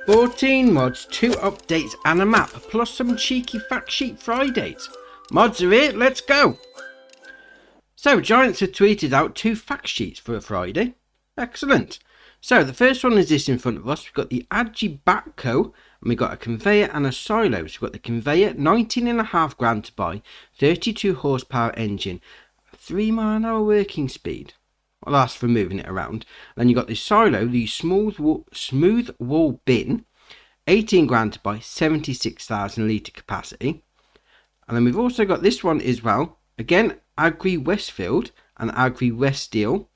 14 mods, 2 updates and a map, plus some cheeky fact sheet Fridays. Mods are here, let's go! So Giants have tweeted out 2 fact sheets for a Friday. Excellent. So the first one is this in front of us. We've got the Agi backhoe and we've got a conveyor and a silo. So we've got the conveyor, 19.5 grand to buy, 32 horsepower engine, 3 mile an hour working speed. Well, that's for moving it around. Then you've got the silo, the smooth wall bin, 18 grand to buy, 76,000 litre capacity. And then we've also got this one as well. Again, Agri Westfield and Agri West Steel.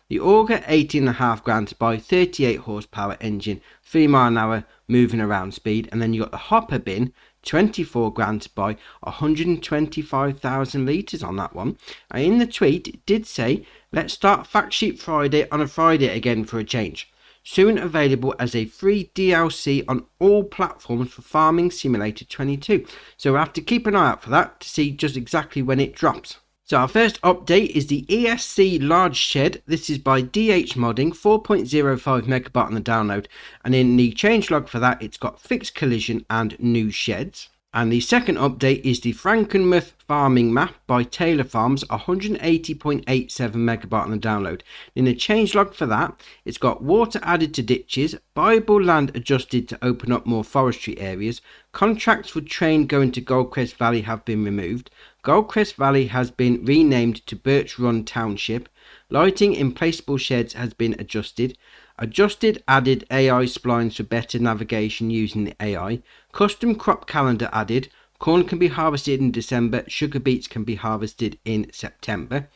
The auger, 18.5 grand to buy, 38 horsepower engine, 3 mile an hour moving around speed. And then you got the hopper bin, 24 grand to buy, 125,000 litres on that one. And in the tweet it did say, let's start Fact Sheet Friday on a Friday again for a change. Soon available as a free DLC on all platforms for Farming Simulator 22. So we'll have to keep an eye out for that to see just exactly when it drops. So our first update is the ESC Large Shed. This is by DH Modding, 4.05 megabyte on the download. And in the changelog for that, it's got fixed collision and new sheds. And the second update is the Frankenmuth farming map by Taylor Farms, 180.87 megabyte on the download. In the changelog for that, it's got water added to ditches, buyable land adjusted to open up more forestry areas, contracts for train going to Goldcrest Valley have been removed, Goldcrest Valley has been renamed to Birch Run Township, lighting in placeable sheds has been adjusted, added AI splines for better navigation using the AI, custom crop calendar added, corn can be harvested in December, sugar beets can be harvested in September,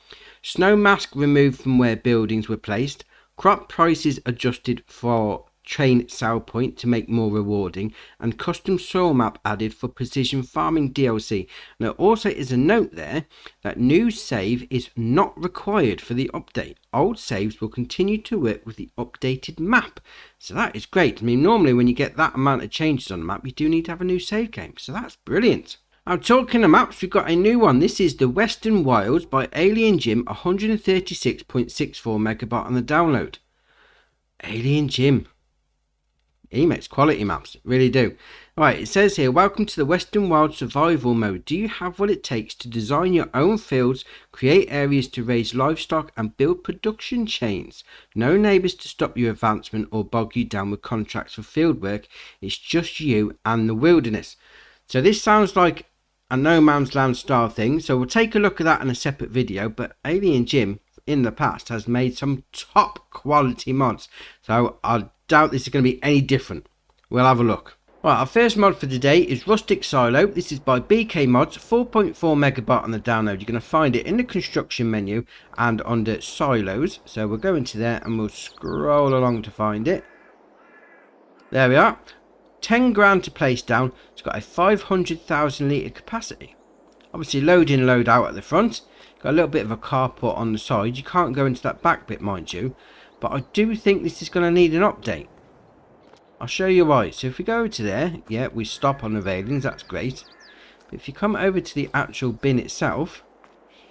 snow mask removed from where buildings were placed, crop prices adjusted for train sell point to make more rewarding, and custom soil map added for precision farming DLC. Now also is a note there that new save is not required for the update. Old saves will continue to work with the updated map, so that is great. I mean, normally when you get that amount of changes on the map you do need to have a new save game, so that's brilliant. Now talking of maps, we've got a new one. This is the Western Wilds by Alien Jim, 136.64 megabyte on the download. Alien Jim, he makes quality maps, really do. Right, it says here, welcome to the Western Wild survival mode. Do you have what it takes to design your own fields, create areas to raise livestock and build production chains? No neighbours to stop your advancement or bog you down with contracts for field work. It's just you and the wilderness. So this sounds like a No Man's Land style thing. So we'll take a look at that in a separate video. But Alien Jim in the past has made some top quality mods. So I doubt this is going to be any different. We'll have a look. Right, our first mod for today is Rustic Silo. This is by BK Mods, 4.4 megabyte on the download. You're going to find it in the construction menu and under silos. So we'll go into there and we'll scroll along to find it. There we are. 10 grand to place down. It's got a 500,000 litre capacity. Obviously load in, load out at the front. Got a little bit of a carport on the side. You can't go into that back bit, mind you. But I do think this is going to need an update. I'll show you why. So if we go to there, yeah, we stop on the railings, that's great. But if you come over to the actual bin itself,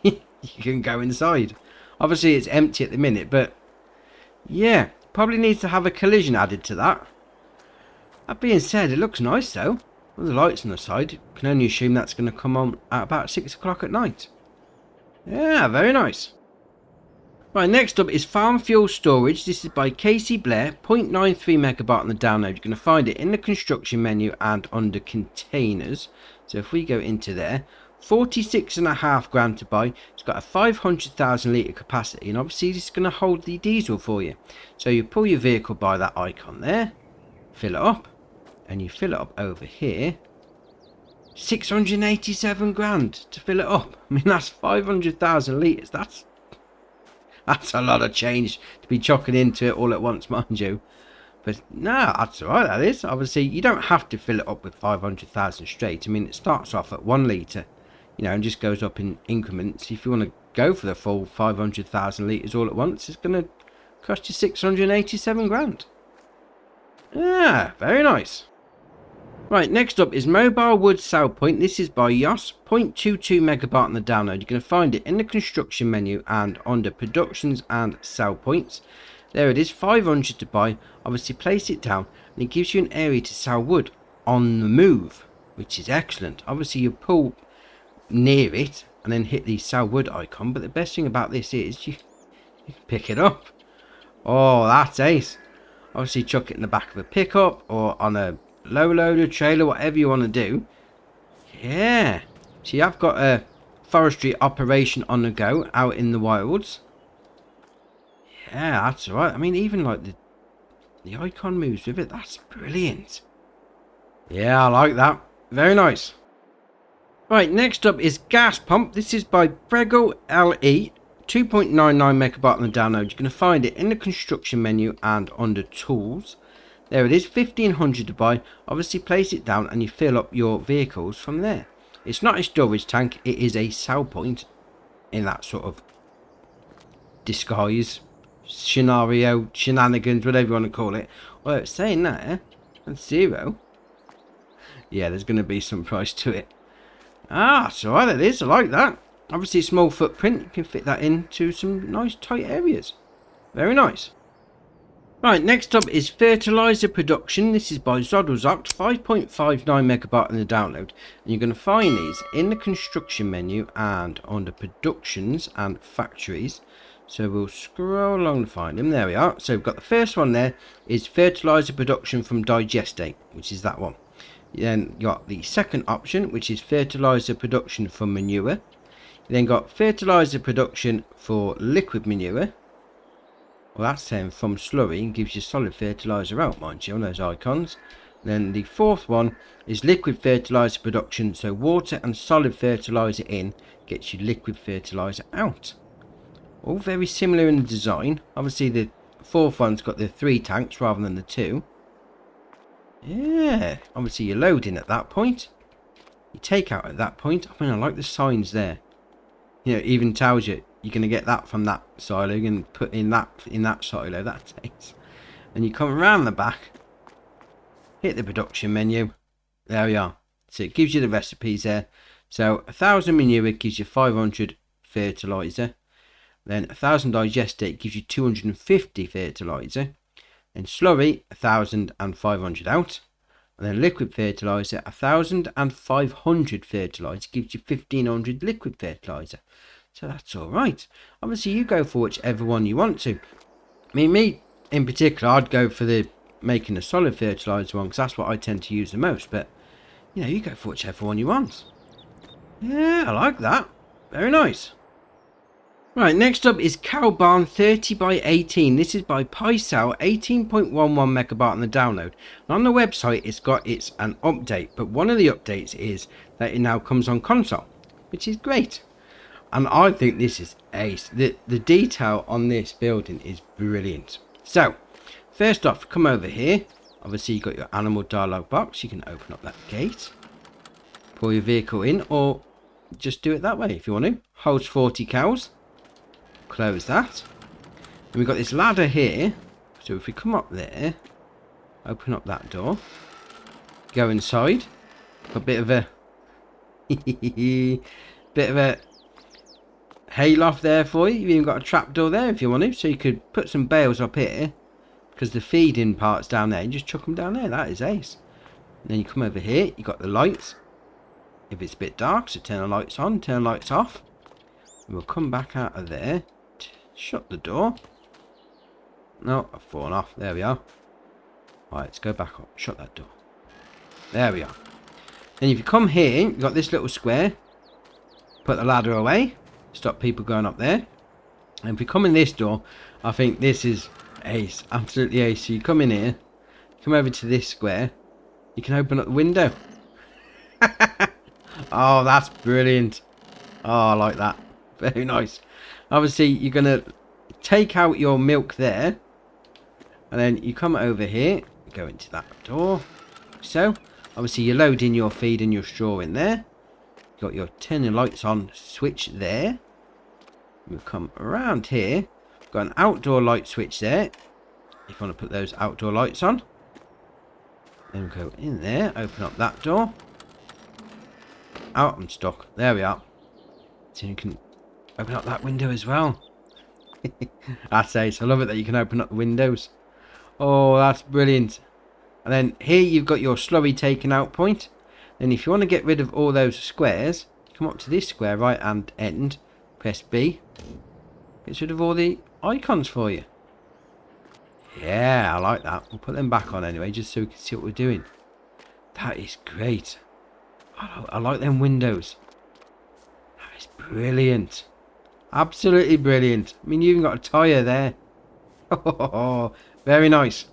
you can go inside. Obviously it's empty at the minute, but yeah, probably needs to have a collision added to that. That being said, it looks nice though. With the lights on the side, you can only assume that's going to come on at about 6 o'clock at night. Yeah, very nice. Right, next up is Farm Fuel Storage. This is by Casey Blair, 0.93 megabyte on the download. You're going to find it in the construction menu and under containers. So if we go into there, 46.5 grand to buy. It's got a 500,000 litre capacity, and obviously this is going to hold the diesel for you. So you pull your vehicle by that icon there, fill it up, and you fill it up over here. 687 grand to fill it up. I mean, that's 500,000 litres. That's a lot of change to be chucking into it all at once, mind you. But no, that's alright, that is. Obviously, you don't have to fill it up with 500,000 straight. I mean, it starts off at 1 litre, you know, and just goes up in increments. If you want to go for the full 500,000 litres all at once, it's going to cost you 687 grand. Yeah, very nice. Right, next up is Mobile Wood Sell Point. This is by Yos, 0.22 megabyte on the download. You're going to find it in the construction menu and under productions and sell points. There it is, 500 to buy. Obviously place it down and it gives you an area to sell wood on the move, which is excellent. Obviously you pull near it and then hit the sell wood icon, but the best thing about this is you can pick it up. Oh, that's ace. Obviously chuck it in the back of a pickup or on a low loader, trailer, whatever you want to do. Yeah, so you have got a forestry operation on the go out in the wilds. Yeah, that's alright. I mean, even like the icon moves with it. That's brilliant. Yeah, I like that. Very nice. Right, next up is Gas Pump. This is by Prego LE. 2.99 megabyte on the download. You're going to find it in the construction menu and under tools. There it is, 1500 to buy. Obviously place it down and you fill up your vehicles from there. It's not a storage tank, it is a sell point in that sort of disguise, scenario, shenanigans, whatever you want to call it. Well, it's saying that, that's 0. Yeah, there's going to be some price to it. Ah, so right it is, I like that. Obviously a small footprint, you can fit that into some nice tight areas. Very nice. Right, next up is Fertilizer Production. This is by Zoddlezoct, 5.59 megabyte on the download. And you're going to find these in the construction menu and under productions and factories. So we'll scroll along to find them. There we are. So we've got the first one there is Fertilizer Production from Digestate, which is that one. Then you got the second option, which is Fertilizer Production from Manure. You then got Fertilizer Production for Liquid Manure. Well, that's then from slurry and gives you solid fertilizer out, mind you, on those icons. Then the fourth one is liquid fertilizer production, so water and solid fertilizer in gets you liquid fertilizer out. All very similar in the design. Obviously the fourth one's got the 3 tanks rather than the 2. Yeah, obviously you're loading at that point. You take out at that point. I mean, I like the signs there. You know, it even tells you you're going to get that from that silo and put in that silo. That takes. And you come around the back, hit the production menu. There we are. So it gives you the recipes there. So 1000 manure gives you 500 fertilizer. Then 1000 digestate gives you 250 fertilizer. Then slurry 1500 out. And then liquid fertilizer 1500 fertilizer gives you 1500 liquid fertilizer. So that's alright. Obviously you go for whichever one you want to. I mean, me in particular, I'd go for the making a solid fertilizer one, because that's what I tend to use the most. But you know, you go for whichever one you want. Yeah, I like that. Very nice. Right, next up is Cow Barn 30 by 18. This is by Pycell, 18.11 megabyte on the download. And on the website it's an update, but one of the updates is that it now comes on console, which is great. And I think this is ace. The detail on this building is brilliant. So, first off, come over here. Obviously, you've got your animal dialogue box. You can open up that gate. Pull your vehicle in, or just do it that way if you want to. Holds 40 cows. Close that. And we've got this ladder here. So if we come up there, open up that door. Go inside. A bit of a... bit of a... hayloft there for you. You've even got a trapdoor there if you want to, so you could put some bales up here, because the feeding part's down there, and just chuck them down there. That is ace. And then you come over here, you got the lights if it's a bit dark, so turn the lights on, turn the lights off. And we'll come back out of there, shut the door. No, I've fallen off. There we are. Right, let's go back up, shut that door. There we are. Then if you come here, you've got this little square, put the ladder away, stop people going up there. And if we come in this door, I think this is ace, absolutely ace. So you come in here, come over to this square, you can open up the window. Oh, that's brilliant. Oh, I like that. Very nice. Obviously you're gonna take out your milk there, and then you come over here, go into that door. So obviously you load in your feed and your straw in there. Got your turn the lights on switch there. We'll come around here. Got an outdoor light switch there, if you want to put those outdoor lights on. Then we'll go in there, open up that door. Out, I'm stuck. There we are. So you can open up that window as well. That's ace. I love it that you can open up the windows. Oh, that's brilliant. And then here you've got your slurry taken out point. Then if you want to get rid of all those squares, come up to this square right hand end, press B, gets rid of all the icons for you. Yeah, I like that. We'll put them back on anyway, just so we can see what we're doing. That is great. I like them windows. That is brilliant. Absolutely brilliant. I mean, you even got a tyre there. Oh, very nice.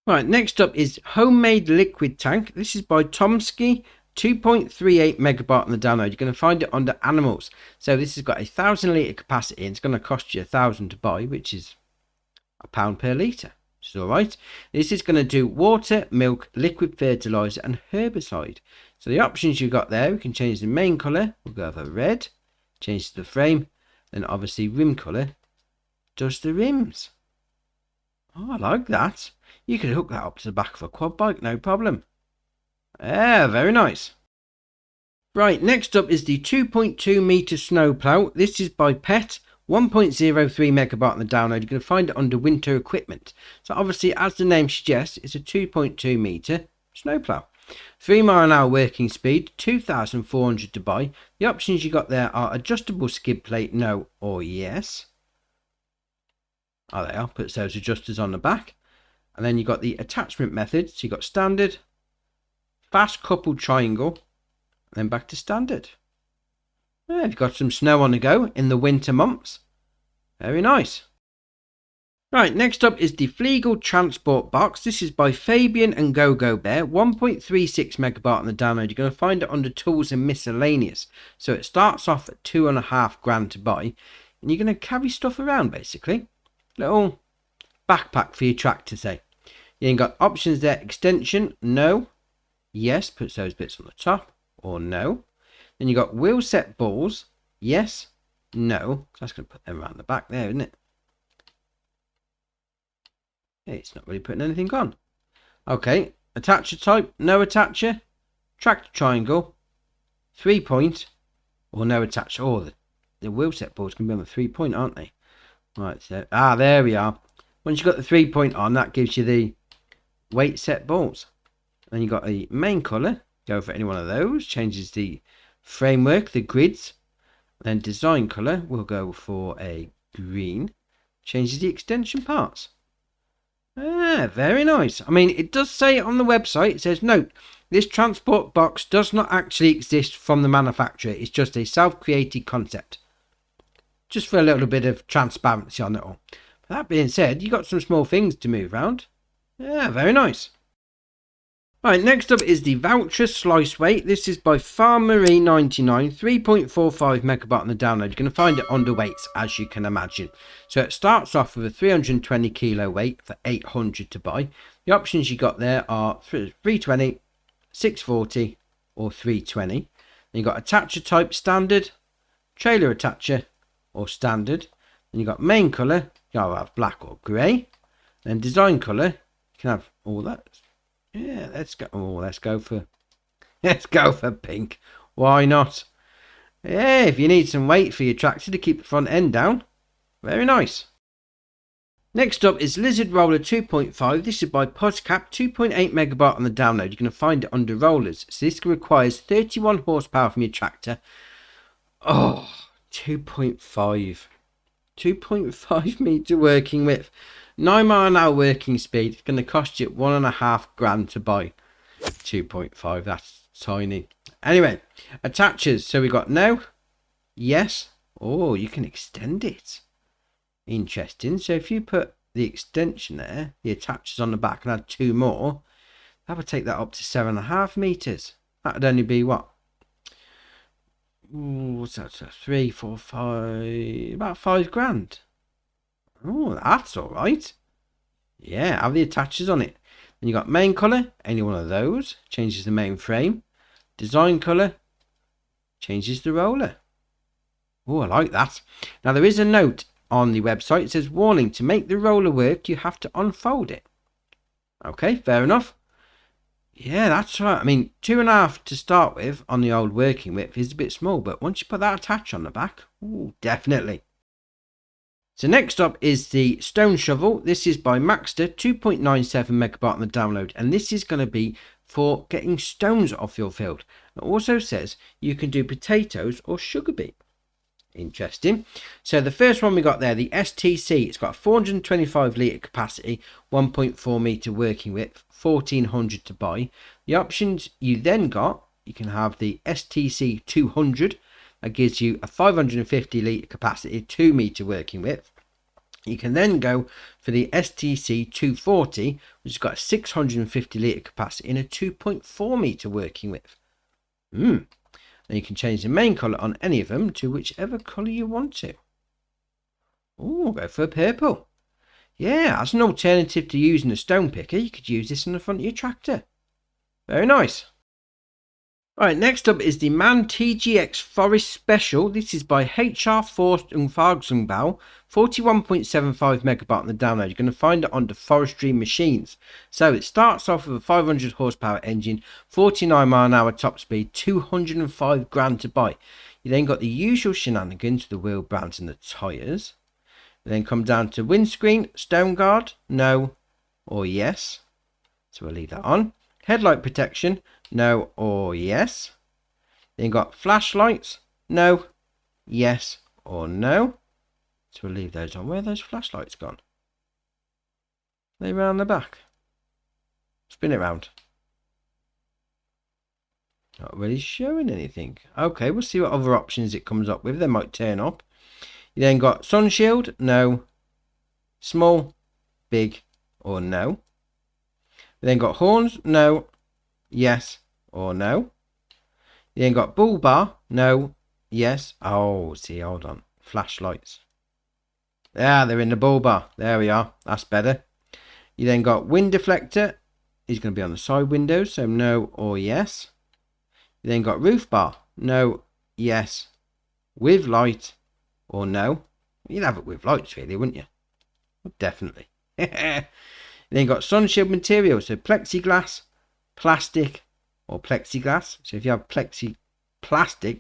Right, next up is Homemade Liquid Tank. This is by Tomsky. 2.38 megabyte on the download. You're going to find it under Animals. So this has got 1,000 litre capacity. And it's going to cost you £1,000 to buy, which is £1 per litre, which is alright. This is going to do water, milk, liquid fertiliser and herbicide. So the options you've got there, we can change the main colour. We'll go for red. Change the frame. Then obviously rim colour does the rims. Oh, I like that. You could hook that up to the back of a quad bike, no problem. Yeah, very nice. Right, next up is the 2.2 metre snowplow. This is by PET. 1.03 megabyte on the download. You're going to find it under winter equipment. So obviously, as the name suggests, it's a 2.2 metre snowplow. 3 mile an hour working speed, 2,400 to buy. The options you got there are adjustable skid plate, no or yes. Oh, there, I'll put those adjusters on the back. And then you got the attachment method. So you got standard, fast coupled triangle, and then back to standard. Yeah, you've got some snow on the go in the winter months. Very nice. Right, next up is the Flegel Transport Box. This is by Fabian and Go Bear. 1.36 megabyte on the download. You're going to find it under Tools and Miscellaneous. So it starts off at £2.5 to buy. And you're going to carry stuff around, basically. Little backpack for your tractor, say. You got options there. Extension, no. Yes, puts those bits on the top. Or no. Then you got wheel set balls. Yes. No. That's going to put them around the back there, isn't it? Hey, it's not really putting anything on. Okay. Attacher type. No attacher. Tractor triangle. 3-point. Or no attacher. Oh, the wheel set balls can be on the 3-point, aren't they? Right. So, there we are. Once you've got the 3-point on, that gives you the weight set balls. Then you got the main colour. Go for any one of those. Changes the framework, the grids. Then design colour, we'll go for a green. Changes the extension parts. Very nice. I mean, it does say on the website, it says, note, this transport box does not actually exist from the manufacturer. It's just a self-created concept. Just for a little bit of transparency on it all. But that being said, you got some small things to move around. Yeah, very nice. Right, next up is the Voucher Slice Weight. This is by Farmery 99, 3.45 megabyte on the download. You're going to find it under weights, as you can imagine. So it starts off with a 320 kilo weight for 800 to buy. The options you got there are 320, 640 or 320. Then you got attacher type standard, trailer attacher or standard. Then you got main colour, you can have black or grey. Then design colour, you can have all that. Yeah, let's go. Oh, let's go for pink. Why not? Yeah, if you need some weight for your tractor to keep the front end down. Very nice. Next up is Lizard Roller 2.5. This is by Podcap, 2.8 megabyte on the download. You're going to find it under rollers. So this requires 31 horsepower from your tractor. Oh, 2.5. 2.5 metre working width. 9 mile an hour working speed. It's going to cost you £1.5 to buy. 2.5, that's tiny. Anyway, attachers. So we got no, yes. Oh, you can extend it. Interesting. So if you put the extension there, the attachers on the back, and add 2 more, that would take that up to 7.5 metres. That would only be what? Ooh, what's that? 3, 4, 5, about £5. Oh, that's all right. Yeah, have the attachers on it. Then you got main colour, any one of those. Changes the main frame. Design colour, changes the roller. Oh, I like that. Now, there is a note on the website. It says, warning, to make the roller work, you have to unfold it. Okay, fair enough. Yeah, that's right. I mean, 2.5 to start with on the old working width is a bit small. But once you put that attach on the back, ooh, definitely. So next up is the stone shovel. This is by Maxter, 2.97 megabyte on the download, and this is going to be for getting stones off your field. It also says you can do potatoes or sugar beet. Interesting. So the first one we got there, the STC, it's got a 425 litre capacity, 1.4 metre working width, 1400 to buy. The options you then got, you can have the STC 200, that gives you a 550 litre capacity, 2 metre working width. You can then go for the STC 240, which has got a 650 litre capacity and a 2.4 metre working width. And you can change the main colour on any of them to whichever colour you want to. Oh, go for purple. Yeah, as an alternative to using a stone picker, you could use this on the front of your tractor. Very nice. Alright, next up is the MAN TGX Forest Special. This is by HR Forst und Forstbau, 41.75 megabyte on the download. You're going to find it on the forestry machines. So it starts off with a 500 horsepower engine, 49 mile an hour top speed, 205 grand to buy. You then got the usual shenanigans, the wheel brands and the tyres. You then come down to windscreen, stone guard, no or yes. So we'll leave that on. Headlight protection, no or yes. Then you've got flashlights, no, yes or no. So we'll leave those on. Where are those flashlights gone? Are they round the back? Spin it round. Not really showing anything. Okay, we'll see what other options it comes up with. They might turn up. You then got sun shield, no, small, big or no. You then got horns, no, yes or no. You then got bull bar, no, yes. Oh, see, hold on. Flashlights. Ah, they're in the bull bar. There we are. That's better. You then got wind deflector. He's going to be on the side windows, so no or yes. You then got roof bar, no, yes, with light or no. You'd have it with lights really, wouldn't you? Definitely. Then you got sun shield material, so plexiglass, plastic or plexiglass. So if you have plastic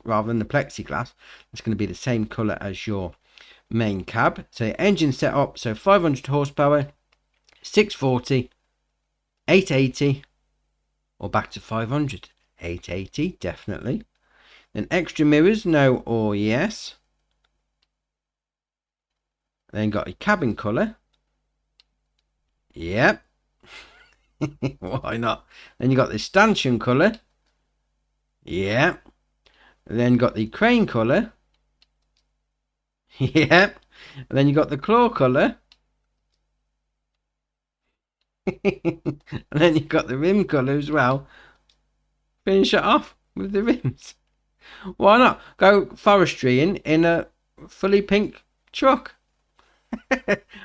rather than the plexiglass, it's going to be the same colour as your main cab. So engine setup, so 500 horsepower, 640, 880 or back to 500. 880 definitely. Then extra mirrors, no or yes. Then got a cabin colour. Yep. Why not? Then you got the stanchion colour. Yep. And then got the crane colour. Yep. And then you got the claw colour. And then you got the rim colour as well. Finish it off with the rims. Why not? Go forestry in a fully pink truck.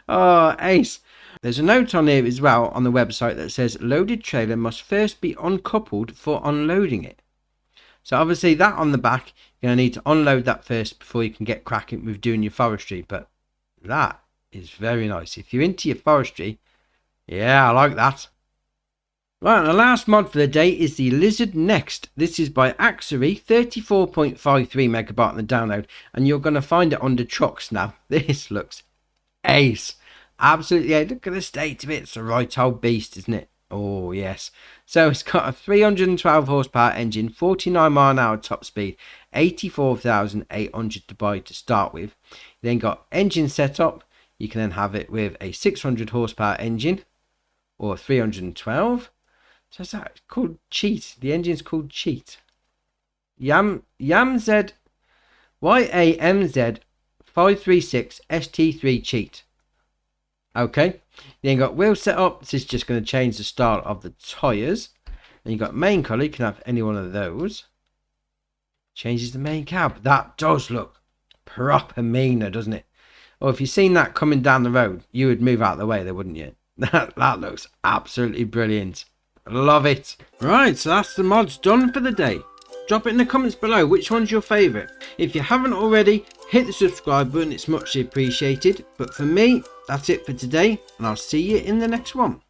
Oh, ace. There's a note on here as well on the website that says loaded trailer must first be uncoupled for unloading it. So obviously that on the back, you're going to need to unload that first before you can get cracking with doing your forestry. But that is very nice. If you're into your forestry, yeah, I like that. Right, and the last mod for the day is the Lizard Next. This is by Axery, 34.53 megabyte on the download, and you're going to find it under trucks now. This looks ace. Absolutely, yeah, look at the state of it. It's a right old beast, isn't it? Oh, yes. So it's got a 312 horsepower engine, 49 mile an hour top speed, 84,800 to buy to start with. You then got engine setup. You can then have it with a 600 horsepower engine or 312. So is that called Cheat? The engine's called Cheat. YAMZ 536 ST3 Cheat. Okay. Then you got wheel setup. This is just going to change the style of the tyres. Then you got main colour. You can have any one of those. Changes the main cab. That does look proper meaner, doesn't it? Or if you've seen that coming down the road, you would move out of the way there, wouldn't you? That looks absolutely brilliant. Love it. Right, so that's the mods done for the day. Drop it in the comments below which one's your favourite. If you haven't already, hit the subscribe button, it's much appreciated. But for me, that's it for today, and I'll see you in the next one.